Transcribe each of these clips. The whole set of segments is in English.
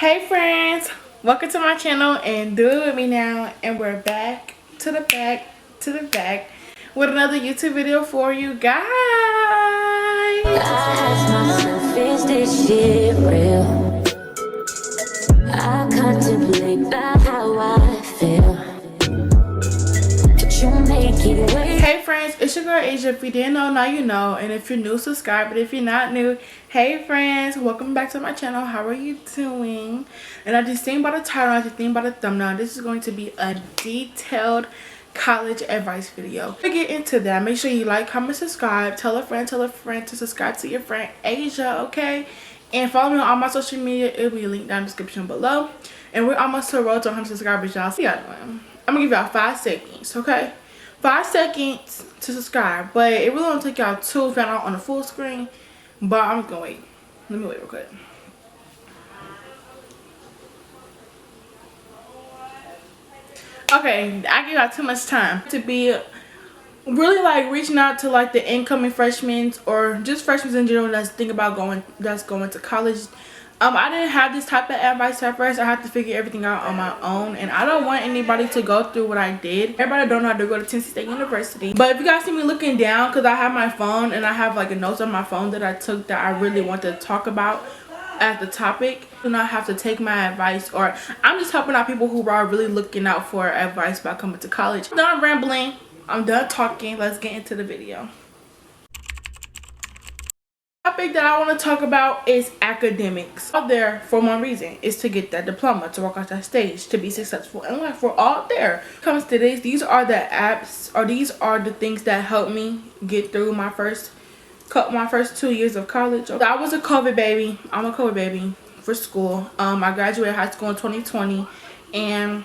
Hey friends, welcome to my channel and do it with me now, and we're back to the back with another YouTube video for you guys. I ask myself, is this shit real? I contemplate about how I feel, but you make it wait. Hey friends, it's your girl Asia. If you didn't know, now you know, and if you're new, subscribe. But if you're not new, hey friends, welcome back to my channel. How are you doing? And I just think by the title, I just think by the thumbnail, this is going to be a detailed college advice video. To get into that, make sure you like, comment, subscribe, tell a friend to subscribe to your friend Asia, okay? And follow me on all my social media. It'll be linked down in the description below. And we're almost to the road to 100 subscribers, y'all. See y'all doing. I'm gonna give y'all 5 seconds, okay? 5 seconds to subscribe, but it really won't take y'all too if y'all not on the full screen. But I'm just gonna wait. Let me wait real quick. Okay, I give y'all too much time to be really like reaching out to like the incoming freshmen or just freshmen in general that's thinking about going to college. I didn't have this type of advice at first. I had to figure everything out on my own, and I don't want anybody to go through what I did. Everybody don't know how to go to Tennessee State University, but if you guys see me looking down, because I have my phone and I have like a notes on my phone that I took that I really want to talk about as the topic, do not have to take my advice, or I'm just helping out people who are really looking out for advice about coming to college. I'm done rambling, I'm done talking. Let's get into the video. The topic that I want to talk about is academics. Out there for one reason, is to get that diploma, to walk out that stage, to be successful in life. We're all there. When it comes to this, these are the apps, or these are the things that helped me get through my first 2 years of college. I was a COVID baby. I'm a COVID baby for school. I graduated high school in 2020, and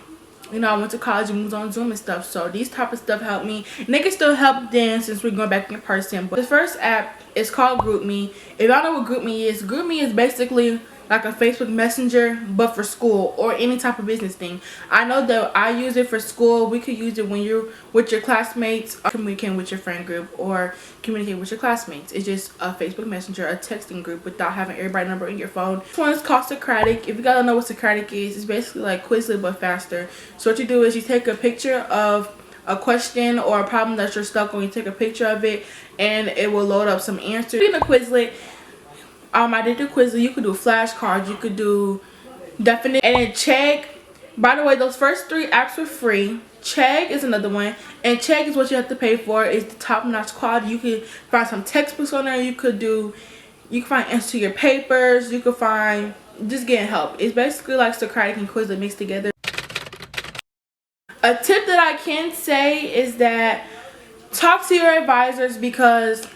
you know, I went to college and moved on Zoom and stuff. So these type of stuff helped me, and they can still help then since we're going back in person. But the first app is called GroupMe. If y'all know what GroupMe is basically like a Facebook Messenger, but for school or any type of business thing. I know that I use it for school. We could use it when you're with your classmates, communicating with your friend group, or communicating with your classmates. It's just a Facebook Messenger, a texting group without having everybody's number in your phone. This one is called Socratic. If you guys don't know what Socratic is, it's basically like Quizlet but faster. So what you do is you take a picture of a question or a problem that you're stuck on. You take a picture of it and it will load up some answers. In the Quizlet, I did do Quizlet. You could do flashcards, you could do definite, and then Chegg. By the way, those first 3 apps were free. Chegg is another one, and Chegg is what you have to pay for. It's the top-notch quality. You can find some textbooks on there. You can find answers to your papers. You can find just getting help. It's basically like Socratic and Quizlet mixed together. A tip that I can say is that talk to your advisors, because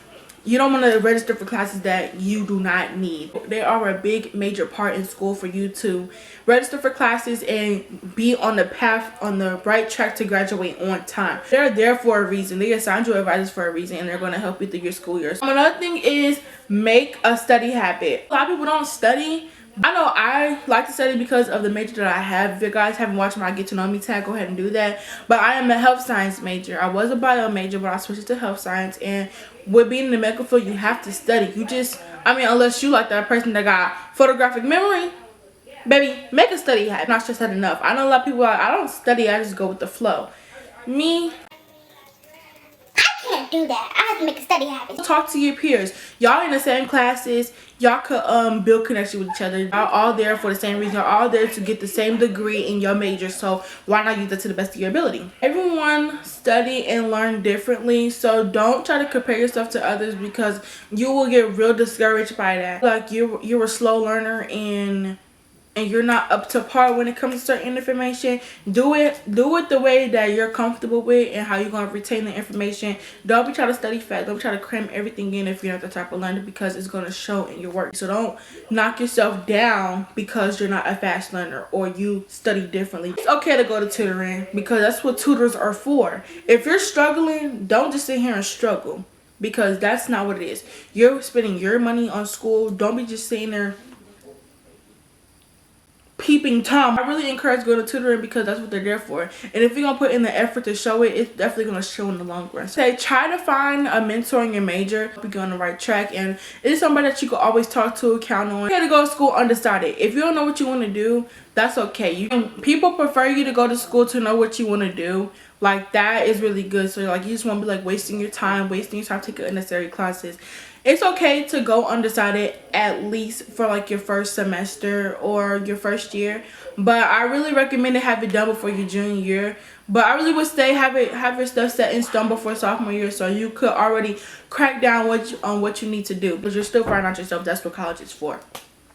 you don't want to register for classes that you do not need. They are a big major part in school for you to register for classes and be on the path, on the right track to graduate on time. They're there for a reason. They assigned you advisors for a reason, and they're going to help you through your school year. Another thing is make a study habit. A lot of people don't study. I know I like to study because of the major that I have. If you guys haven't watched my Get to Know Me tag, go ahead and do that. But I am a health science major. I was a bio major, but I switched to health science. And with being in the medical field, you have to study. Unless you like that person that got photographic memory, baby, make a study habit. Not just that enough. I know a lot of people are like, I don't study, I just go with the flow. Me, can't do that. I have to make a study habit. talk to your peers. Y'all in the same classes. Y'all could build connection with each other. Y'all all there for the same reason. Y'all all there to get the same degree in your major. So why not use it to the best of your ability? Everyone study and learn differently. So don't try to compare yourself to others, because you will get real discouraged by that. Like you're a slow learner and you're not up to par when it comes to certain information. Do it the way that you're comfortable with and how you're going to retain the information. Don't be trying to study fast. Don't be trying to cram everything in if you're not the type of learner, because it's going to show in your work. So don't knock yourself down because you're not a fast learner or you study differently. It's okay to go to tutoring, because that's what tutors are for. If you're struggling, don't just sit here and struggle, because that's not what it is. You're spending your money on school. Don't be just sitting there keeping time. I really encourage going to tutoring because that's what they're there for. And if you're gonna put in the effort to show it, it's definitely gonna show in the long run. So try to find a mentor in your major, be on the right track, and it's somebody that you can always talk to, count on. You had to go to school undecided. If you don't know what you want to do, that's okay. People prefer you to go to school to know what you want to do. Like, that is really good. So like, you just won't be like wasting your time taking unnecessary classes. It's okay to go undecided at least for like your first semester or your first year, but I really recommend to have it done before your junior year. But I really would say have your stuff set in stone before sophomore year, so you could already crack down on what you need to do, because you're still finding out yourself. That's what college is for.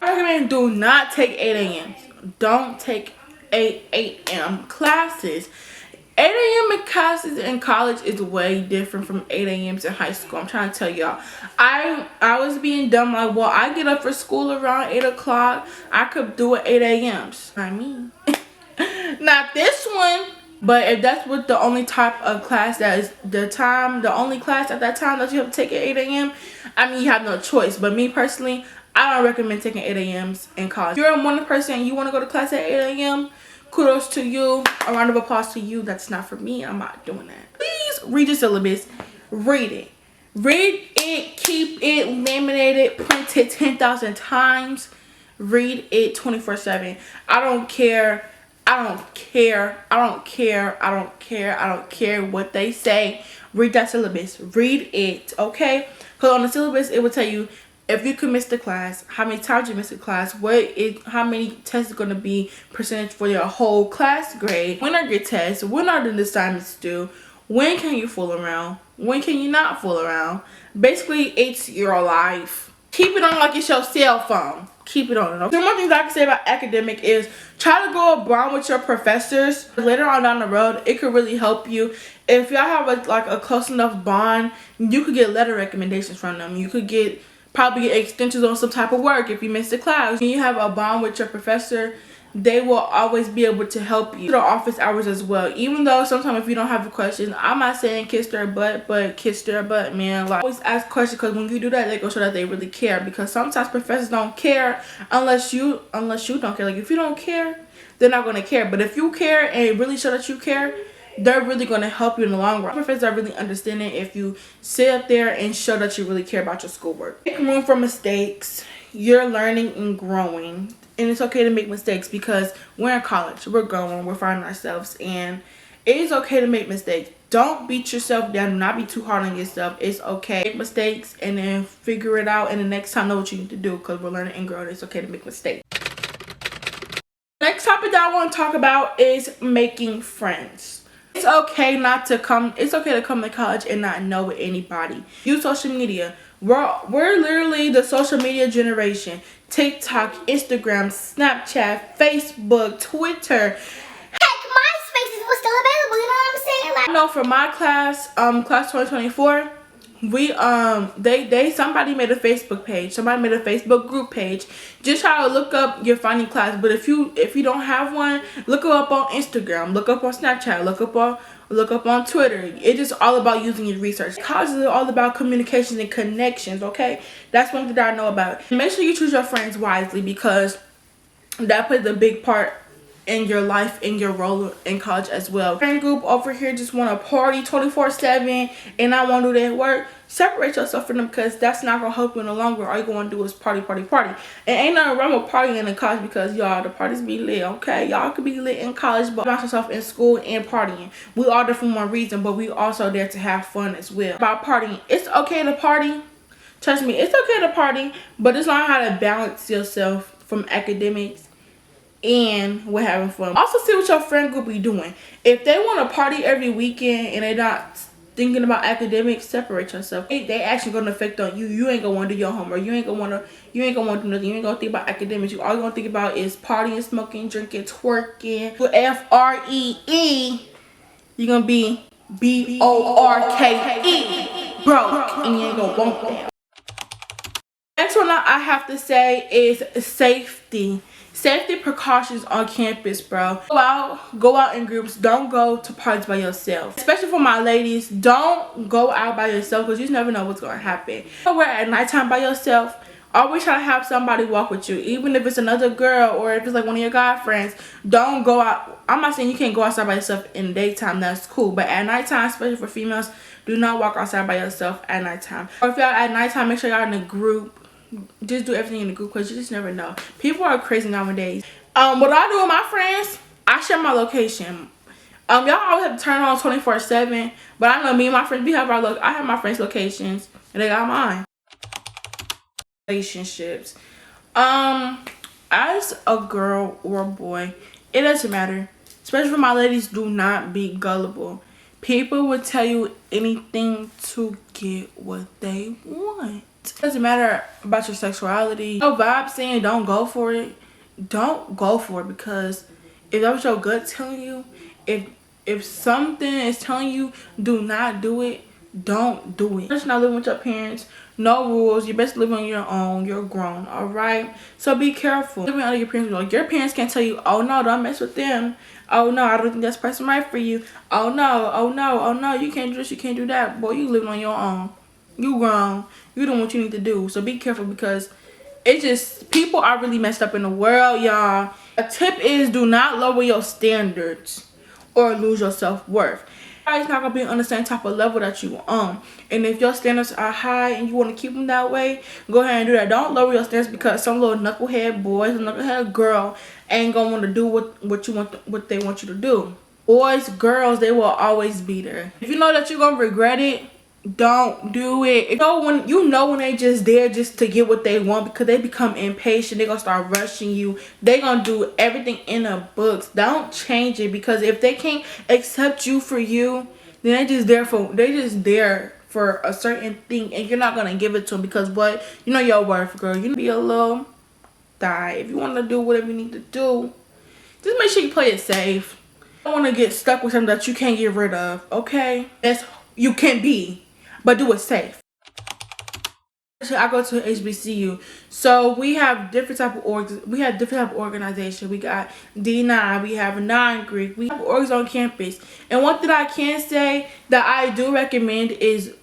I recommend do not take 8 a.m. Don't take 8 a.m. classes. 8 a.m. classes in college is way different from 8 a.m. in high school. I'm trying to tell y'all. I was being dumb, like, well, I get up for school around 8 o'clock. I could do it 8 a.m. I mean, not this one. But if that's what the only type of class that is the only class at that time that you have to take at 8 a.m., I mean, you have no choice. But me personally, I don't recommend taking 8 a.m.s in college. If you're a morning person and you want to go to class at 8 a.m., kudos to you. A round of applause to you. That's not for me. I'm not doing that. Please read your syllabus. Read it. Read it. Keep it laminated. Print it 10,000 times. Read it 24/7. I don't care. I don't care. I don't care. I don't care. I don't care what they say. Read that syllabus. Read it. Okay? Because on the syllabus, it will tell you if you could miss the class, how many times you missed the class, how many tests is going to be percentage for your whole class grade, when are your tests, when are the assignments due, when can you fool around, when can you not fool around. Basically, it's your life. Keep it on like it's your cell phone. Keep it on. Okay? So one thing I can say about academic is try to go around with your professors. Later on down the road, it could really help you. If y'all have a close enough bond, you could get letter recommendations from them. You could probably get extensions on some type of work if you missed a class. When you have a bond with your professor, they will always be able to help you. The office hours as well. Even though sometimes if you don't have a question, I'm not saying kiss their butt, but kiss their butt, man. Like, always ask questions, because when you do that, they go show that they really care. Because sometimes professors don't care unless you don't care. Like, if you don't care, they're not going to care. But if you care and really show that you care, they're really going to help you in the long run. Professors are really understanding if you sit up there and show that you really care about your schoolwork. Make room for mistakes. You're learning and growing. And it's okay to make mistakes, because we're in college. We're growing. We're finding ourselves. And it is okay to make mistakes. Don't beat yourself down. Do not be too hard on yourself. It's okay. Make mistakes and then figure it out. And the next time know what you need to do, because we're learning and growing. It's okay to make mistakes. Next topic that I want to talk about is making friends. It's okay to come to college and not know anybody. Use social media. We're literally the social media generation. TikTok, Instagram, Snapchat, Facebook, Twitter. Heck, MySpace was still available, you know what I'm saying? Like, I know for my class, class 2024, somebody made a Facebook page. Somebody made a Facebook group page. Just try to look up your finding class. But if you don't have one, look it up on Instagram, look up on Snapchat, look up on Twitter. It's just all about using your research. College is all about communications and connections, okay? That's one thing that I know about. Make sure you choose your friends wisely, because that plays a big part in your life, in your role in college as well. Friend group over here just want to party 24/7 and I want to do that work. Separate yourself from them, because that's not going to help you in the long run. All you're going to do is party. And ain't nothing wrong with partying in college, because y'all, the parties be lit, okay? Y'all could be lit in college, but about yourself in school and partying. We all there for one reason, but we also there to have fun as well. About partying, it's okay to party. Trust me, it's okay to party, but just learn how to balance yourself from academics and we're having fun. Also, see what your friend group be doing. If they want to party every weekend and they're not thinking about academics, separate yourself. They actually gonna affect on you. You ain't gonna want to do your homework. You ain't gonna want to do nothing. You ain't gonna think about academics. All you gonna think about is partying, smoking, drinking, twerking. With FREE, you're gonna be BORKE, broke, and you ain't gonna want that. Next one I have to say is safety. Safety precautions on campus, bro. Go out in groups. Don't go to parties by yourself. Especially for my ladies, don't go out by yourself, because you just never know what's going to happen. Somewhere at nighttime by yourself, Always try to have somebody walk with you, even if it's another girl or if it's like one of your guy friends. Don't go out. I'm not saying you can't go outside by yourself in the daytime. That's cool, but at nighttime, especially for females, do not walk outside by yourself at nighttime. Or if y'all at nighttime, make sure y'all in a group. Just do everything in a group because you just never know. People are crazy nowadays. What I do with my friends, I share my location. Y'all always have to turn on 24/7, but I know me and my friends, I have my friends' locations and they got mine. Relationships. As a girl or a boy, it doesn't matter. Especially for my ladies, do not be gullible. People will tell you anything to get what they want. It doesn't matter about your sexuality. No vibe saying don't go for it. Don't go for it, because if that's what your gut telling you, if something is telling you do not do it, don't do it. Just not living with your parents. No rules. You're best living on your own. You're grown, alright? So be careful. Living under your parents, like, your parents can't tell you, oh no, don't mess with them. Oh no, I don't think that's person right for you. Oh no, oh no, oh no, you can't do this, you can't do that. Boy, you living on your own. You grown. You doing what you need to do. So be careful, because it's just, people are really messed up in the world, y'all. A tip is, do not lower your standards or lose your self-worth. Everybody's not gonna be on the same type of level that you on, and if your standards are high and you want to keep them that way, go ahead and do that. Don't lower your standards because some little knucklehead boys and knucklehead girl ain't gonna want to do what they want you to do. Boys, girls, they will always be there. If you know that you're gonna regret it, don't do it. You know when they just there just to get what they want, because they become impatient. They gonna start rushing you. They gonna do everything in the books. Don't change it, because if they can't accept you for you, then they just there for a certain thing, and you're not gonna give it to them, because what, you know your worth, girl. You be a little die. If you want to do whatever you need to do, just make sure you play it safe. You don't want to get stuck with something that you can't get rid of, okay? That's you can be, but do it safe. I go to HBCU, so we have different type of organization. We got D9, we have non-Greek, we have orgs on campus. And one thing I can say that I do recommend is,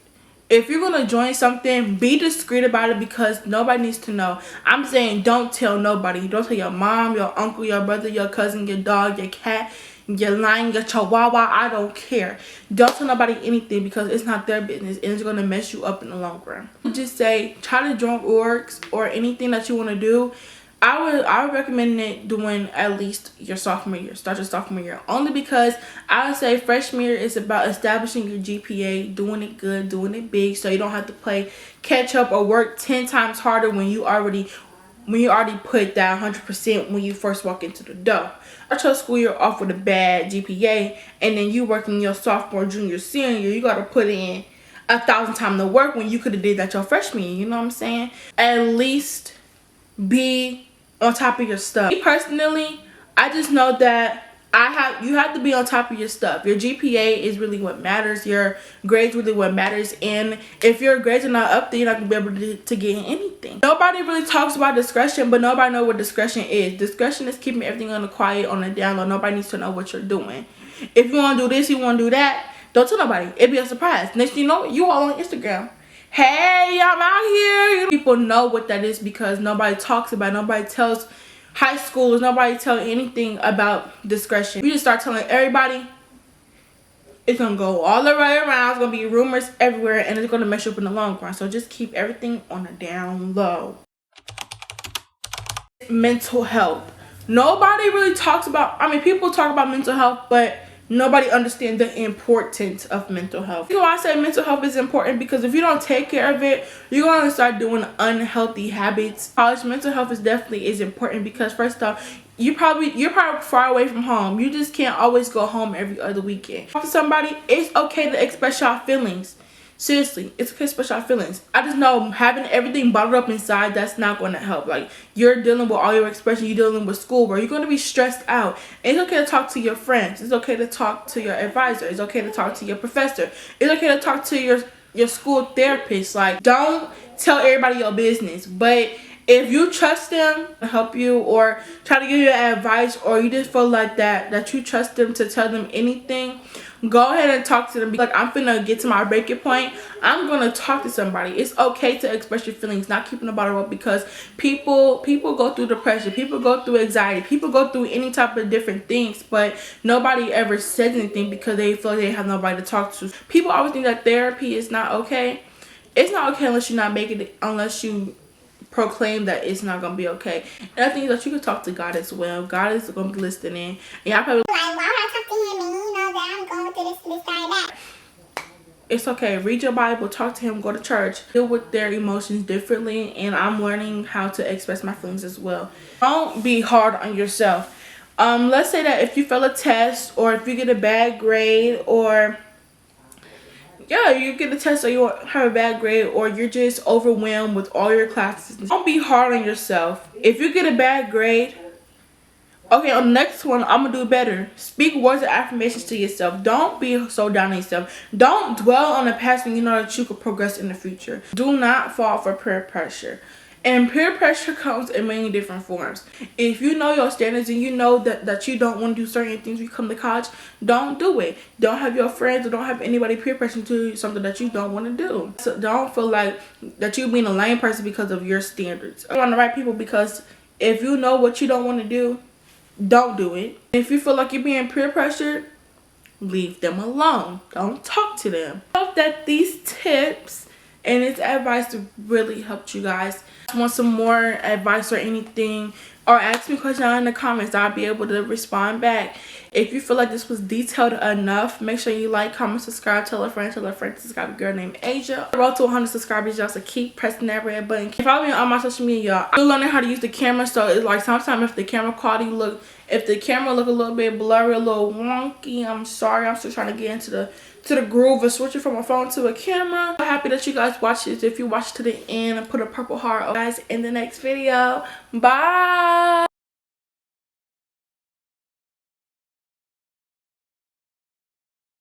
if you're gonna join something, be discreet about it, because nobody needs to know. I'm saying don't tell nobody. Don't tell your mom, your uncle, your brother, your cousin, your dog, your cat, your lion, your chihuahua. I don't care. Don't tell nobody anything, because it's not their business and it's gonna mess you up in the long run. Just say, try to join orgs or anything that you want to do. I would recommend it doing at least your sophomore year. Start your sophomore year, only because I would say freshman year is about establishing your GPA, doing it good, doing it big, so you don't have to play catch up or work 10 times harder when you already put that 100% when you first walk into the door. Start your school year off with a bad GPA, and then you working your sophomore, junior, senior, you got to put in 1,000 times the work when you could have did that your freshman year. You know what I'm saying? At least be on top of your stuff. Me personally, I just know that you have to be on top of your stuff. Your GPA is really what matters. Your grades really what matters. And if your grades are not up there, you're not gonna be able to get anything. Nobody really talks about discretion, but nobody knows what discretion is. Discretion is keeping everything on the quiet, on the down low. Nobody needs to know what you're doing. If you want to do this, you want to do that, don't tell nobody. It'd be a surprise. Next thing you know, you all on Instagram. Hey, I'm out here. People know what that is, because nobody talks about it. Nobody tells high schoolers, nobody tell anything about discretion. You just start telling everybody, it's gonna go all the way around. It's gonna be rumors everywhere, and it's gonna mess you up in the long run. So just keep everything on the down low. Mental health. Nobody really talks about, people talk about mental health, but nobody understands the importance of mental health. You know why I say mental health is important? Because if you don't take care of it, you're going to start doing unhealthy habits. College mental health is definitely important, because first off, you're probably far away from home. You just can't always go home every other weekend. Talk to somebody. It's okay to express your feelings. Seriously, it's okay to express your feelings. I just know having everything bottled up inside, that's not going to help. Like, you're dealing with all your expression, you're dealing with school, where you're going to be stressed out. And it's okay to talk to your friends. It's okay to talk to your advisor. It's okay to talk to your professor. It's okay to talk to your school therapist. Like, don't tell everybody your business. But If you trust them to help you or try to give you advice, or you just feel like that you trust them to tell them anything, go ahead and talk to them. Like, I'm finna get to my breaking point, I'm gonna talk to somebody. It's okay to express your feelings, not keeping the bottle up, because people go through depression, people go through anxiety, people go through any type of different things, but nobody ever says anything because they feel like they have nobody to talk to. People always think that therapy is not okay. It's not okay unless you're not making it, unless you proclaim that it's not gonna be okay. And I think that you can talk to God as well. God is gonna be listening. And y'all probably Like, why would I talk to him and you know that I'm going through this, that. it's okay. Read your Bible, talk to him, go to church, deal with their emotions differently. And I'm learning how to express my feelings as well. Don't be hard on yourself. Let's say that if you fail a test, or if you get a bad grade, or yeah, you get a test or you have a bad grade, or you're just overwhelmed with all your classes, don't be hard on yourself. If you get a bad grade, okay, on the next one, I'm gonna do better. Speak words of affirmations to yourself. Don't be so down on yourself. Don't dwell on the past when you know that you could progress in the future. Do not fall for peer pressure. And peer pressure comes in many different forms. If you know your standards and you know that you don't want to do certain things when you come to college, don't do it. Don't have your friends or don't have anybody peer pressuring to do something that you don't want to do. So don't feel like that you're being a lame person because of your standards. You want the right people, because if you know what you don't want to do, don't do it. If you feel like you're being peer pressured, leave them alone. Don't talk to them. I hope that these tips and this advice really helped you guys. Want some more advice or anything, or ask me questions down in the comments, I'll be able to respond back. If you feel like this was detailed enough, make sure you like, comment, subscribe, tell a friend to subscribe. A girl named Asia. I road to 100 subscribers, y'all, so keep pressing that red button. Follow me on my social media, y'all. I'm learning how to use the camera, so it's like sometimes if the camera quality look a little bit blurry, a little wonky, I'm sorry. I'm still trying to get into the groove of switching from a phone to a camera. I'm happy that you guys watched this. If you watched to the end, I put a purple heart, guys, in the next video. Bye.